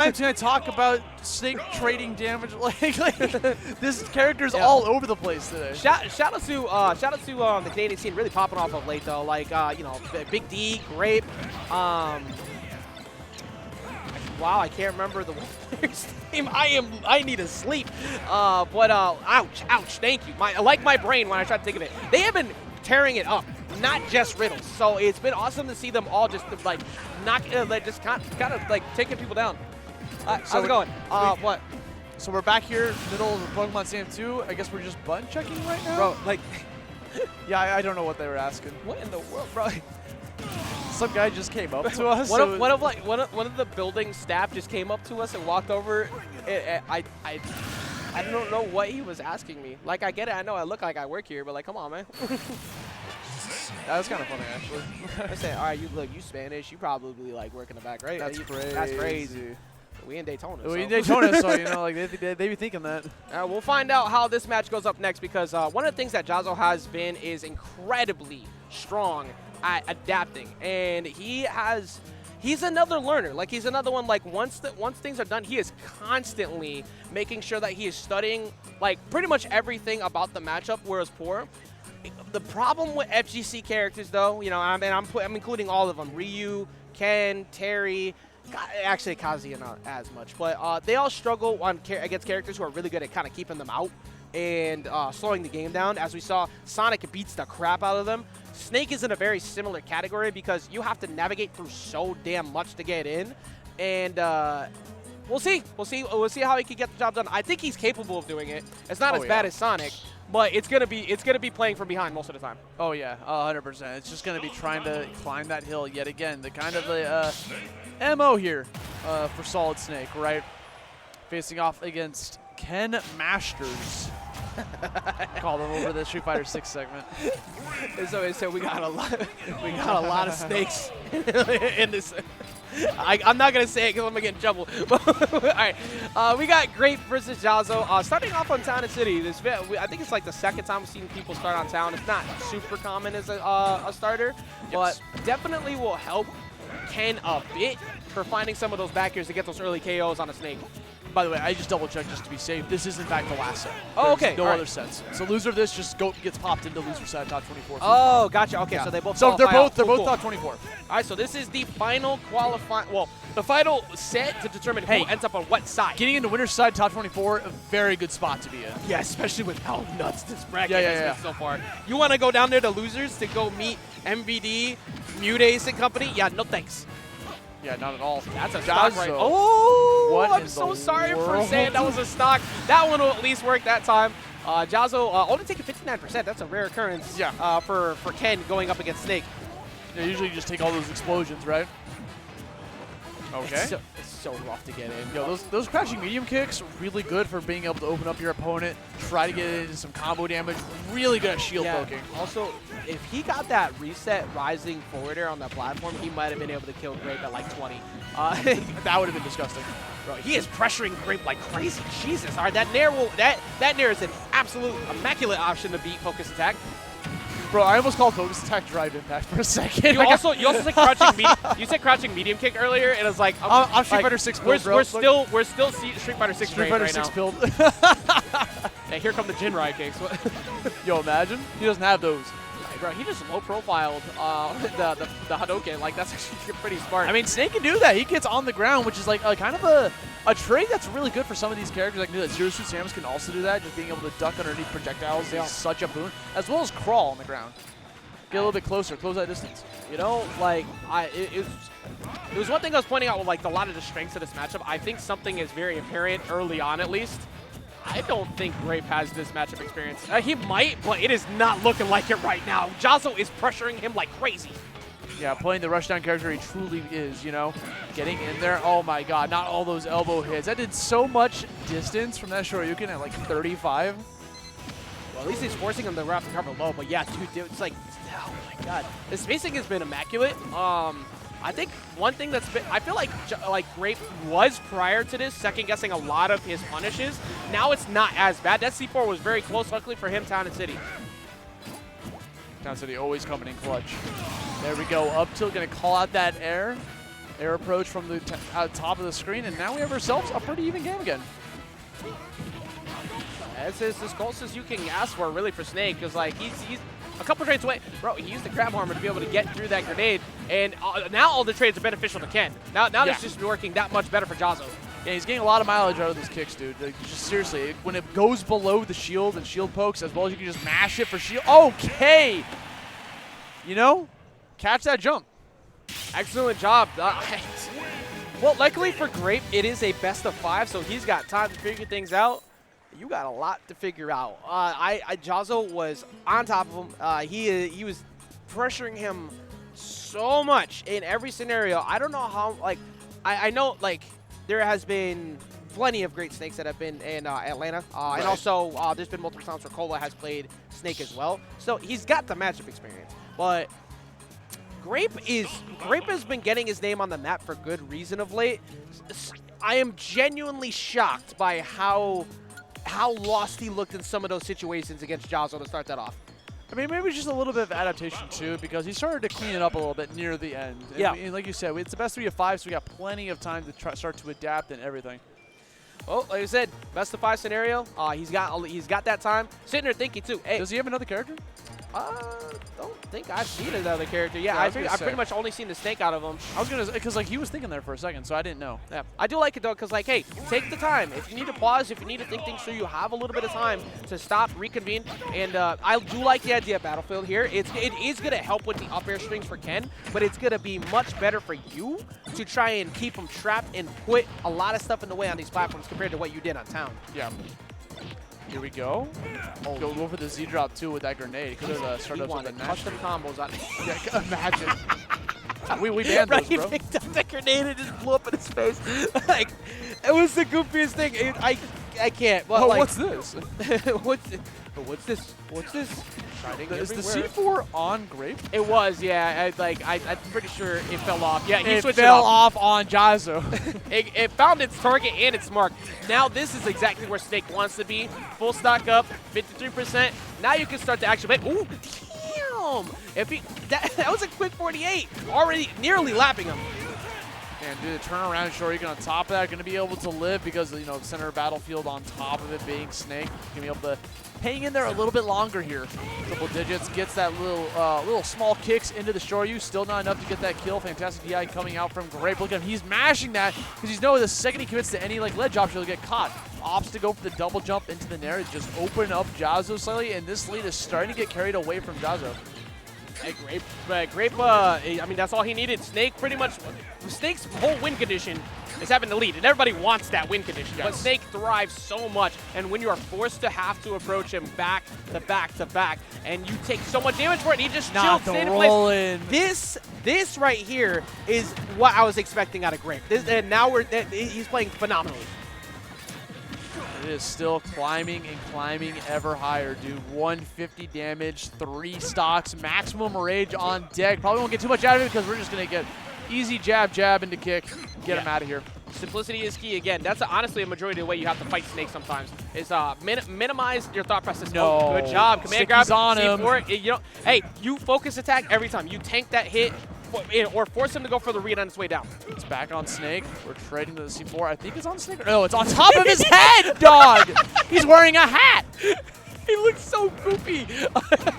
I'm going to talk about Snake trading damage. Like this character's all over the place today. Shout out to the Canadian scene really popping off of late though. Like you know, Big D, Grape. Wow, I can't remember the player's name. I need to sleep. Ouch. Thank you. I like my brain when I try to think of it. They have been tearing it up, not just riddles. So it's been awesome to see them all just like just kind of like taking people down. How's it going? What? So we're back here, middle of Pokemon Stadium 2. I guess we're just button checking right now. Bro, like, yeah, I don't know what they were asking. What in the world, bro? Some guy just came up to us. One of the building staff just came up to us and walked over. I don't know what he was asking me. Like, I get it. I know I look like I work here, but like, come on, man. That was kind of funny, actually. I said, all right, you Spanish. You probably like work in the back, right? That's crazy. That's crazy. We in Daytona. We in Daytona, so you know, like they be thinking that. We'll find out how this match goes up next because one of the things that Jahzzo has been is incredibly strong at adapting, and he's another learner. Like he's another one. Like once things are done, he is constantly making sure that he is studying like pretty much everything about the matchup. Whereas poor. The problem with FGC characters, though, you know, I'm including all of them: Ryu, Ken, Terry. Actually, Kazuya not as much, but they all struggle against characters who are really good at kind of keeping them out and slowing the game down. As we saw, Sonic beats the crap out of them. Snake is in a very similar category because you have to navigate through so damn much to get in, and we'll see how he can get the job done. I think he's capable of doing it. It's not as bad as Sonic, but it's gonna be playing from behind most of the time. Oh yeah, 100%. It's just gonna be trying to climb that hill yet again. The kind of MO here for Solid Snake, right? Facing off against Ken Masters. Call them over the Street Fighter 6 segment. So we got a lot of snakes in this. I'm not gonna say it because I'm gonna get in trouble. All right, we got Grape versus Jahzzo. Starting off on Town and City. I think it's like the second time we've seen people start on Town. It's not super common as a starter, but definitely will help Ken a bit for finding some of those back airs to get those early KOs on a Snake. By the way, I just double-checked just to be safe. This is, in fact, the last set. Oh, okay. No other sets. So loser of this just gets popped into loser set top 24. Oh, gotcha. Okay, so they both they're both cool. top 24. All right, so this is the final the final set to determine who ends up on what side. Getting into winner's side top 24, a very good spot to be in. Yeah, especially with how nuts this bracket has been so far. You want to go down there to losers to go meet MVD, Mutace and company? Yeah, no thanks. Yeah, not at all. That's a stock right. Oh, I'm so sorry world? for saying that was a stock. That one will at least work that time. Jahzzo only taking 59%. That's a rare occurrence for Ken going up against Snake. Yeah, usually you just take all those explosions, right? Okay. It's so rough to get in. Yo, those crashing medium kicks, really good for being able to open up your opponent, try to get into some combo damage, really good at shield poking. Also, if he got that reset rising forward air on that platform, he might have been able to kill Grape at like 20. That would have been disgusting. Bro, he is pressuring Grape like crazy. Jesus. All right, that Nair is an absolute immaculate option to beat Focus Attack. Bro, I almost called Focus Attack Drive Impact for a second. You also said crouching medium. You said crouching medium kick earlier, and it was like I'm Street Fighter 6 build, bro. We're still Street Fighter 6 right now. Build. Hey, here come the Jinrai kicks. Yo, imagine he doesn't have those. Bro, he just low profiled the Hadouken. Like that's actually pretty smart. I mean, Snake can do that. He gets on the ground, which is like kind of a trait that's really good for some of these characters. Like Zero Suit Samus can also do that. Just being able to duck underneath projectiles is such a boon, as well as crawl on the ground. Get a little bit closer, close that distance. You know, like it was one thing I was pointing out with like a lot of the strengths of this matchup. I think something is very apparent early on, at least. I don't think Grape has this matchup experience. He might, but it is not looking like it right now. Jahzzo is pressuring him like crazy. Yeah, playing the rushdown character he truly is, you know. Getting in there, oh my god, not all those elbow hits. That did so much distance from that Shoryuken at like 35. Well, at least he's forcing him to wrap the cover low, but yeah, dude, it's like, oh my god. The spacing has been immaculate. I think one thing that's been, I feel like Grape was prior to this second-guessing a lot of his punishes. Now it's not as bad. That C4 was very close, luckily for him, Town and City. Town City always coming in clutch. There we go, up tilt, gonna call out that air. Air approach from the top of the screen, and now we have ourselves a pretty even game again. This is as close as you can ask for, really, for Snake, because like he's a couple trades away. Bro, he used the grab armor to be able to get through that grenade, and now all the trades are beneficial to Ken. Now it's just working that much better for Jahzzo. Yeah, he's getting a lot of mileage out of those kicks, dude. Like, just seriously, when it goes below the shield and shield pokes, as well as you can just mash it for shield. Okay! You know, catch that jump. Excellent job. Well, luckily for Grape, it is a best of 5, so he's got time to figure things out. You got a lot to figure out. Jahzzo was on top of him. He was pressuring him so much in every scenario. I don't know how, like, I know, like, there has been plenty of great Snakes that have been in Atlanta. Right. And also, there's been multiple times where Cola has played Snake as well. So he's got the matchup experience. But Grape has been getting his name on the map for good reason of late. I am genuinely shocked by how lost he looked in some of those situations against Jahzzo to start that off. I mean, maybe just a little bit of adaptation, too, because he started to clean it up a little bit near the end. And yeah. And like you said, it's the best 3 of 5, so we got plenty of time to start to adapt and everything. Well, like I said, best of 5 scenario. He's got that time. Sitting there thinking, too. Hey, does he have another character? Don't think I've seen another character. Yeah, I've pretty much only seen the Snake out of him. I was going to, because like he was thinking there for a second, so I didn't know. Yeah, I do like it though, because like, hey, take the time. If you need to pause, if you need to think things through, you have a little bit of time to stop, reconvene. And I do like the idea of Battlefield here. It is going to help with the up air strings for Ken, but it's going to be much better for you to try and keep him trapped and put a lot of stuff in the way on these platforms compared to what you did on Town. Yeah. Here we go. Oh, go for the Z drop too with that grenade. Could have started up with a custom combos on it. Yeah, imagine. we banned those, bro. He picked up the grenade and just blew up in his face. Like, it was the goofiest thing. I can't. Well, like, what's this? What's this? What's this? Is the C4 on Grape? It was, yeah. I'm pretty sure it fell off. Yeah, he switched fell it off on Jahzzo. it found its target and its mark. Now this is exactly where Snake wants to be. Full stock up, 53%. Now you can start to actually make. Ooh, damn! That was a quick 48, already nearly lapping him. And do the turnaround short, you can on top of that going to be able to live because you know center of battlefield on top of it being Snake. Going to be able to hang in there a little bit longer here. Triple digits, gets that little small kicks into the Shoryu. Still not enough to get that kill. Fantastic DI coming out from Grape. Look at him, he's mashing that because he's knowing the second he commits to any like ledge option, he'll get caught. Opts to go for the double jump into the Nair to just open up Jahzzo slightly, and this lead is starting to get carried away from Jahzzo. Hey, Grape, I mean, that's all he needed. Snake pretty much, Snake's whole win condition is having the lead, and everybody wants that win condition. Yes. But Snake thrives so much, and when you are forced to have to approach him back to back to back, and you take so much damage for it, and he just chilled, stayed in place. This right here is what I was expecting out of Grape. And now he's playing phenomenally. It is still climbing and climbing ever higher, dude. 150 damage, 3 stocks, maximum rage on deck. Probably won't get too much out of it because we're just going to get easy jab into kick, get him out of here. Simplicity is key. Again, that's honestly a majority of the way you have to fight Snake sometimes. Is minimize your thought process. No. Oh, good job. Command grab on C4. him. You know, hey, you focus attack every time. You tank that hit or force him to go for the read on its way down. It's back on Snake. We're trading to the C4. I think it's on Snake. No, it's on top of his head, dog. He's wearing a hat. He looks so goofy.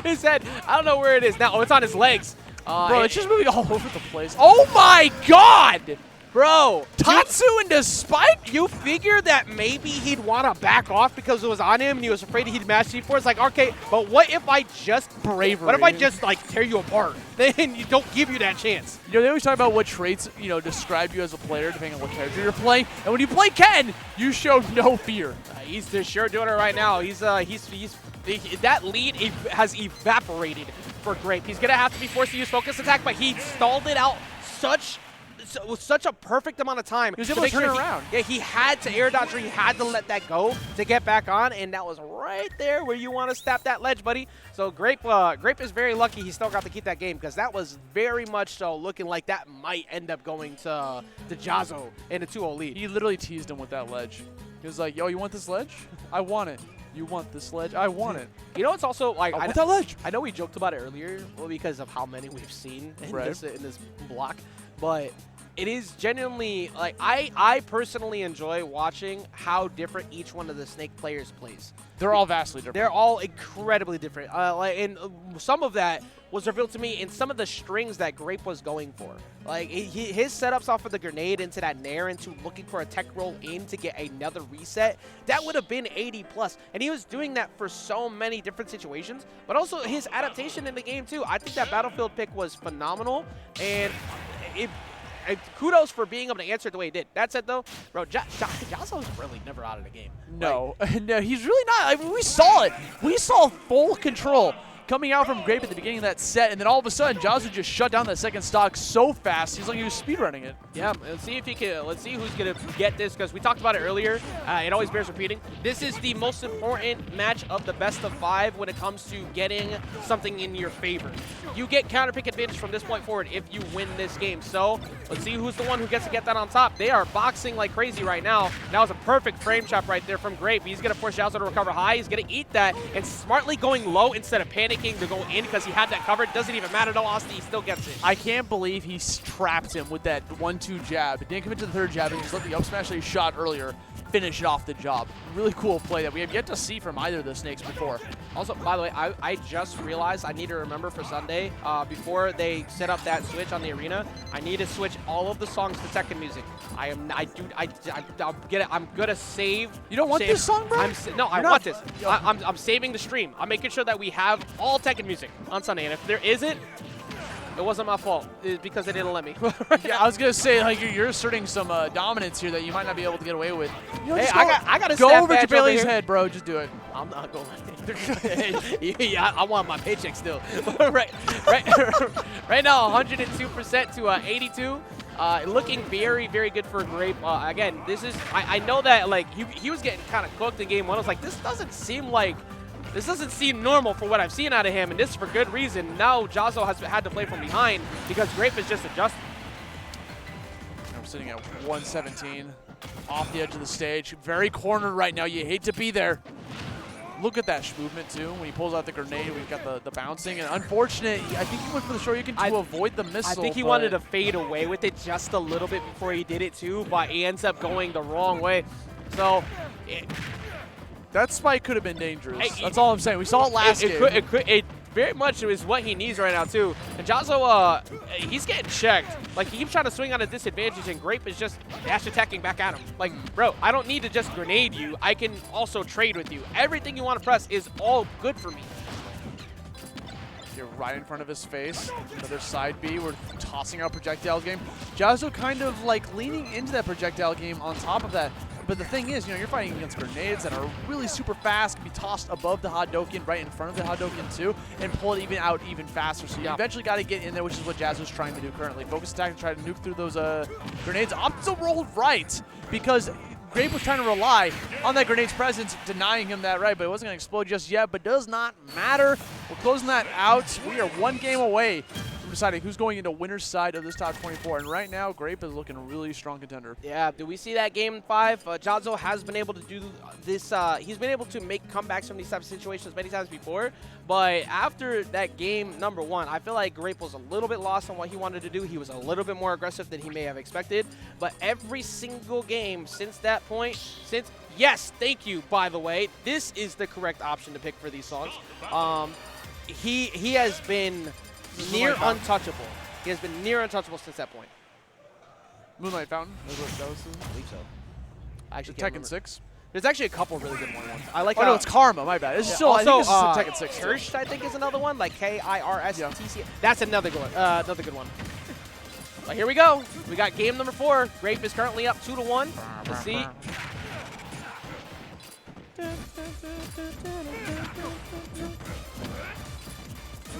His head. I don't know where it is now. Oh, it's on his legs. Bro, it's just moving all over the place. Oh my God! Bro, Tatsu into Spike? You figure that maybe he'd want to back off because it was on him and he was afraid he'd mash C4. It's like, okay, but what if I just bravery? What if I just like tear you apart? Then you don't give you that chance. You know, they always talk about what traits, you know, describe you as a player depending on what character you're playing. And when you play Ken, you show no fear. He's for sure doing it right now. That lead has evaporated for Grape. He's gonna have to be forced to use focus attack, but he stalled it out with such a perfect amount of time. He was able to turn around. Yeah, he had to air dodge, or he had to let that go to get back on, and that was right there where you want to stab that ledge, buddy. So Grape is very lucky he still got to keep that game because that was very much so looking like that might end up going to Jahzzo in a 2-0 lead. He literally teased him with that ledge. He was like, yo, you want this ledge? I want it. You want this ledge? I want it. You know, it's also like I want that ledge. I know we joked about it earlier, well, because of how many we've seen in right. this block, but it is genuinely, like, I personally enjoy watching how different each one of the Snake players plays. They're all vastly different. They're all incredibly different. And some of that was revealed to me in some of the strings that Grape was going for. Like, his setups off of the grenade into that nair into looking for a tech roll in to get another reset, that would have been 80 plus. And he was doing that for so many different situations, but also his adaptation in the game too. I think that Battlefield pick was phenomenal, and kudos for being able to answer it the way he did. That said, though, bro, Jahzzo's really never out of the game. No, no, he's really not. I mean, we saw it. We saw full control coming out from Grape at the beginning of that set, and then all of a sudden, Jahzzo just shut down that second stock so fast. He's like he was speedrunning it. Yeah, let's see if he can. Let's see who's gonna get this, because we talked about it earlier. It always bears repeating. This is the most important match of the best of 5 when it comes to getting something in your favor. You get counter pick advantage from this point forward if you win this game. So let's see who's the one who gets to get that on top. They are boxing like crazy right now. That was a perfect frame chop right there from Grape. He's gonna force Jahzzo to recover high. He's gonna eat that and smartly going low instead of panicking to go in because he had that covered. Doesn't even matter though, Austin, he still gets it. I can't believe he trapped him with that 1-2 jab. It didn't commit to the third jab, and just let the up smash that he shot earlier finish it off the job. Really cool play that we have yet to see from either of the Snakes before. Also, by the way, I just realized I need to remember for Sunday, before they set up that switch on the arena, I need to switch all of the songs to Tekken music. I'm gonna save. You don't want this song, bro? I want this. I'm saving the stream. I'm making sure that we have all Tekken music on Sunday, and if there isn't, it wasn't my fault. It's because they didn't let me. Yeah, I was gonna say, like, you're asserting some dominance here that you might not be able to get away with. You know, hey, I got to go over Jabali's head, bro. Just do it. I'm not going. Yeah, I want my paycheck still. right now, 102% to 82. Looking very, very good for Grape. Again, this is I know that like he was getting kind of cooked in game 1. I was like, this doesn't seem normal for what I've seen out of him, and this is for good reason. Now Jahzzo has had to play from behind because Grape is just adjusting. We're sitting at 117, off the edge of the stage. Very cornered right now. You hate to be there. Look at that movement, too. When he pulls out the grenade, we've got the bouncing. And unfortunate, I think he went for the Shoryuken to avoid the missile. I think he wanted to fade away with it just a little bit before he did it, too, but he ends up going the wrong way. So that spike could have been dangerous. That's all I'm saying. We saw it last game. It very much is what he needs right now, too. And Jahzzo, he's getting checked. Like, he keeps trying to swing on a disadvantage, and Grape is just dash attacking back at him. Like, bro, I don't need to just grenade you. I can also trade with you. Everything you want to press is all good for me. You're right in front of his face. Another side B. We're tossing out projectile game. Jahzzo kind of, like, leaning into that projectile game on top of that. But the thing is, you know, you're fighting against grenades that are really super fast, can be tossed above the Hadouken, right in front of the Hadouken too, and pull it even faster. So you eventually got to get in there, which is what Jahzzo's trying to do currently. Focus attack and try to nuke through those grenades. Opto rolled right, because Grape was trying to rely on that grenade's presence, denying him that right, but it wasn't going to explode just yet, but does not matter. We're closing that out. We are one game away from deciding who's going into winner's side of this top 24, and right now, Grape is looking a really strong contender. Yeah, do we see that game 5? Jahzzo has been able to do this. He's been able to make comebacks from these types of situations many times before, but after that game number 1, I feel like Grape was a little bit lost on what he wanted to do. He was a little bit more aggressive than he may have expected, but every single game since that point, yes, thank you, by the way, this is the correct option to pick for these songs. He has been near untouchable. He has been near untouchable since that point. Moonlight Fountain. That was I believe so. Actually, Tekken 6. There's actually a couple really good ones. I like. Oh no, it's Karma. My bad. It's still. Also, I think it's Tekken 6. Kirsch, I think, is another one, like KIRSTC. That's another good one. Another good one. But here we go. We got game number 4. Grape is currently up 2-1. Let's see.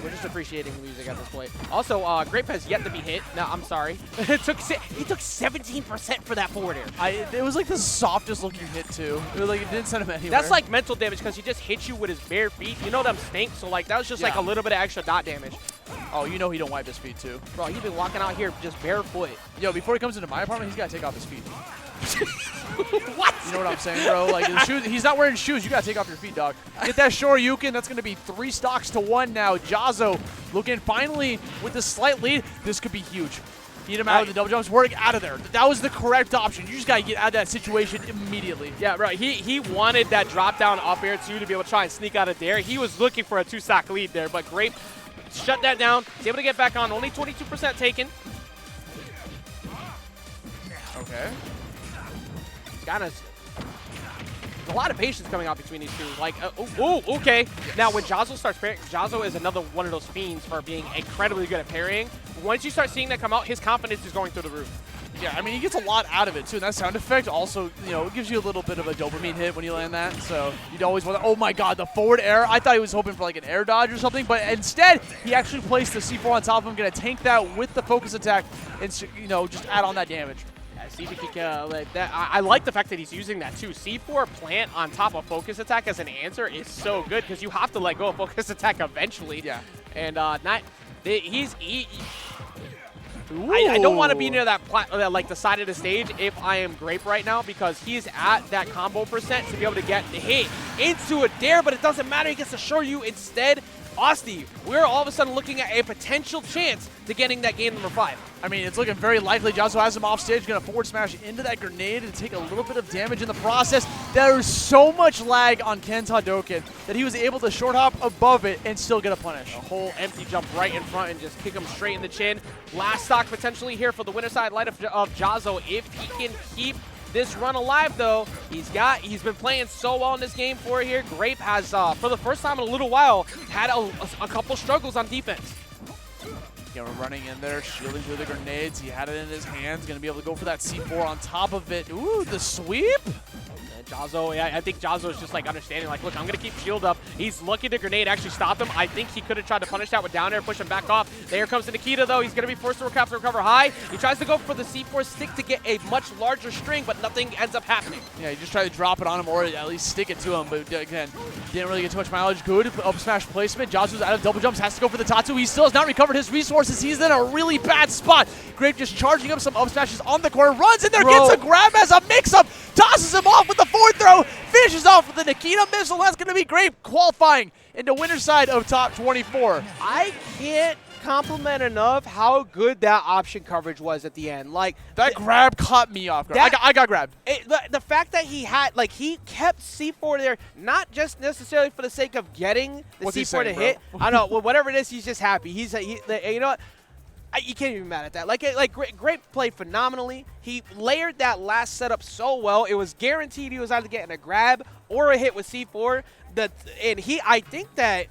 We're just appreciating the music at this point. Also, Grape has yet to be hit. No, I'm sorry. He took 17% for that forward air. It was like the softest looking hit too. It was like it didn't send him anywhere. That's like mental damage because he just hit you with his bare feet. You know them stink, so like that was just like a little bit of extra dot damage. Oh, you know he don't wipe his feet too. Bro, he's been walking out here just barefoot. Yo, before he comes into my apartment, he's got to take off his feet. What? You know what I'm saying, bro? Like, his shoes, he's not wearing shoes. You got to take off your feet, dog. Get that Shoryuken. That's going to be 3 stocks to 1 now. Jahzzo looking finally with a slight lead. This could be huge. Feed him out of the double jumps. Work out of there. That was the correct option. You just got to get out of that situation immediately. Yeah, right. He wanted that drop down up air too to be able to try and sneak out of there. He was looking for a 2-stock lead there, but Grape shut that down. He's able to get back on. Only 22% taken. Okay. Kind of a lot of patience coming out between these two. Like, okay. Yes. Now, when Jahzzo starts parrying, Jahzzo is another one of those fiends for being incredibly good at parrying. Once you start seeing that come out, his confidence is going through the roof. Yeah, I mean, he gets a lot out of it, too. And that sound effect also, you know, gives you a little bit of a dopamine hit when you land that. So you'd always want to, oh, my God, the forward air. I thought he was hoping for, like, an air dodge or something. But instead, he actually placed the C4 on top of him, going to tank that with the focus attack and, you know, just add on that damage. See if he can like that. I like the fact that he's using that too. C4 plant on top of focus attack as an answer is so good because you have to let go of focus attack eventually. Yeah. And I don't want to be near that like the side of the stage if I am Grape right now because he's at that combo percent to be able to get the hit into a dare, but it doesn't matter. He gets to show you instead. Asti, we're all of a sudden looking at a potential chance to getting that game number 5. I mean, it's looking very likely. Jahzzo has him off stage, going to forward smash into that grenade and take a little bit of damage in the process. There's so much lag on Ken's Hadouken that he was able to short hop above it and still get a punish. A whole empty jump right in front and just kick him straight in the chin. Last stock potentially here for the winner side light of Jahzzo if he can keep this run alive, though. He's been playing so well in this game for here. Grape has, for the first time in a little while, had a couple struggles on defense. Yeah, we're running in there, shielding through the grenades. He had it in his hands, going to be able to go for that C4 on top of it. Ooh, the sweep! Jahzzo, yeah, I think Jahzzo is just like understanding, like, look, I'm going to keep shield up. He's lucky the grenade actually stopped him. I think he could have tried to punish that with down air, push him back off. There comes the Nikita, though. He's going to be forced to recover high. He tries to go for the C4 stick to get a much larger string, but nothing ends up happening. Yeah, he just tried to drop it on him or at least stick it to him, but again, didn't really get too much mileage. Good up smash placement. Jahzzo's out of double jumps, has to go for the Tatsu. He still has not recovered his resources. He's in a really bad spot. Grape just charging up some up smashes on the corner, runs in there, gets a grab as a mix-up, tosses him off with the forward throw, finishes off with the Nikita missile. That's going to be Grape qualifying into winner's side of top 24. I can't compliment enough how good that option coverage was at the end. Like that grab caught me off guard. I got grabbed. The fact that he had, like, he kept C4 there, not just necessarily for the sake of getting the What's C4 to hit. I don't know. Well, whatever it is, he's just happy. You know what? You can't even be mad at that. Like Grape played phenomenally. He layered that last setup so well. It was guaranteed he was either getting a grab or a hit with C4. I think that